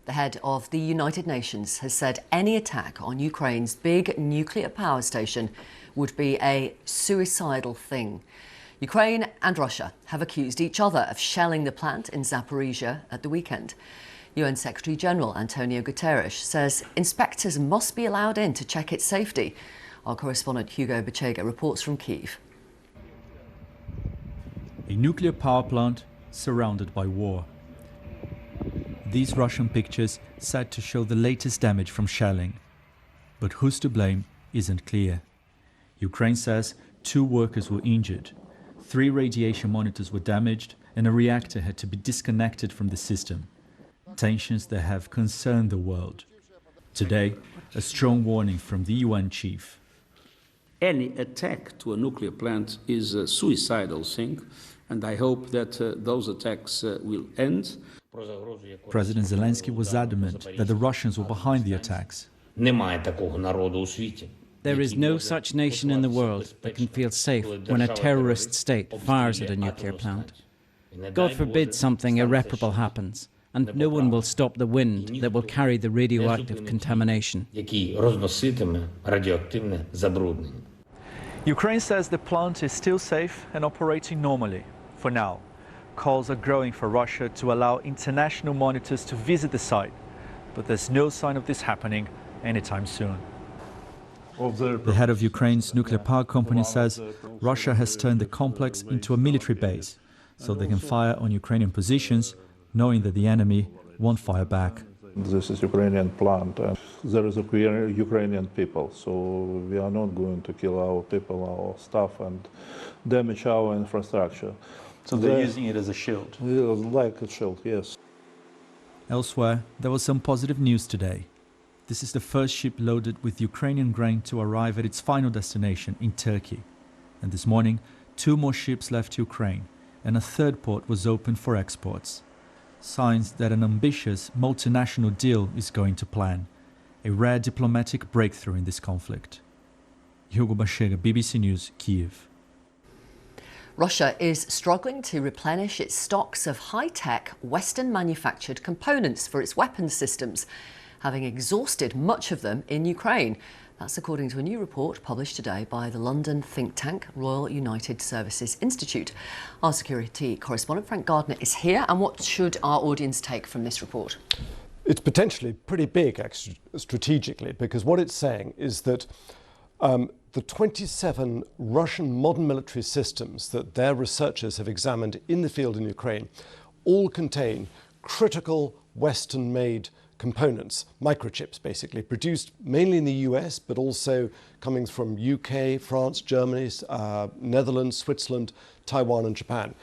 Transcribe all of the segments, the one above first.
The head of the United Nations has said any attack on Ukraine's big nuclear power station would be a suicidal thing. Ukraine and Russia have accused each other of shelling the plant in Zaporizhia at the weekend. UN Secretary-General Antonio Guterres says inspectors must be allowed in to check its safety. Our correspondent Hugo Bachega reports from Kyiv. A nuclear power plant surrounded by war. These Russian pictures said to show the latest damage from shelling. But who's to blame isn't clear. Ukraine says 2 workers were injured, 3 radiation monitors were damaged, and a reactor had to be disconnected from the system. Tensions that have concerned the world. Today, a strong warning from the UN chief. Any attack to a nuclear plant is a suicidal thing, and I hope that those attacks will end. President Zelensky was adamant that the Russians were behind the attacks. There is no such nation in the world that can feel safe when a terrorist state fires at a nuclear plant. God forbid something irreparable happens, and no one will stop the wind that will carry the radioactive contamination. Ukraine says the plant is still safe and operating normally, for now. Calls are growing for Russia to allow international monitors to visit the site, but there's no sign of this happening anytime soon. The head of Ukraine's nuclear power company says Russia has turned the complex into a military base, so they can fire on Ukrainian positions, knowing that the enemy won't fire back. This is Ukrainian plant, and there is a Ukrainian people, so we are not going to kill our people, our staff, and damage our infrastructure. So they're using it as a shield? Like a shield, yes. Elsewhere, there was some positive news today. This is the first ship loaded with Ukrainian grain to arrive at its final destination in Turkey. And this morning, 2 more ships left Ukraine, and a 3rd port was opened for exports. Signs that an ambitious multinational deal is going to plan. A rare diplomatic breakthrough in this conflict. Hugo Bachega, BBC News, Kyiv. Russia is struggling to replenish its stocks of high-tech, Western-manufactured components for its weapons systems, having exhausted much of them in Ukraine. That's according to a new report published today by the London think tank Royal United Services Institute. Our security correspondent Frank Gardner is here, and what should our audience take from this report? It's potentially pretty big, actually, strategically, because what it's saying is that the 27 Russian modern military systems that their researchers have examined in the field in Ukraine all contain critical Western-made components, microchips basically, produced mainly in the US, but also coming from UK, France, Germany, Netherlands, Switzerland, Taiwan and Japan.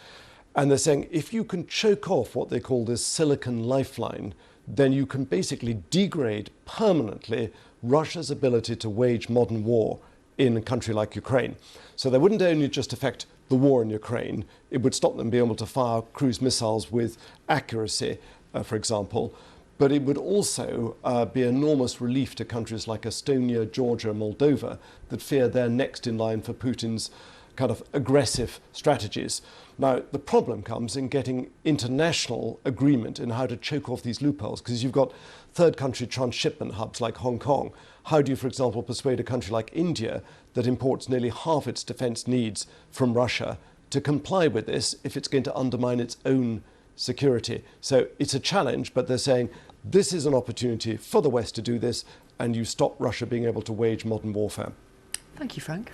And they're saying if you can choke off what they call this silicon lifeline, then you can basically degrade permanently Russia's ability to wage modern war in a country like Ukraine. So they wouldn't only just affect the war in Ukraine, it would stop them being able to fire cruise missiles with accuracy, for example, but it would also be enormous relief to countries like Estonia, Georgia, Moldova that fear they're next in line for Putin's kind of aggressive strategies. Now, the problem comes in getting international agreement in how to choke off these loopholes, because you've got third country transshipment hubs like Hong Kong. How do you, for example, persuade a country like India that imports nearly half its defense needs from Russia to comply with this if it's going to undermine its own security? So it's a challenge, but they're saying this is an opportunity for the West to do this, and you stop Russia being able to wage modern warfare. Thank you, Frank.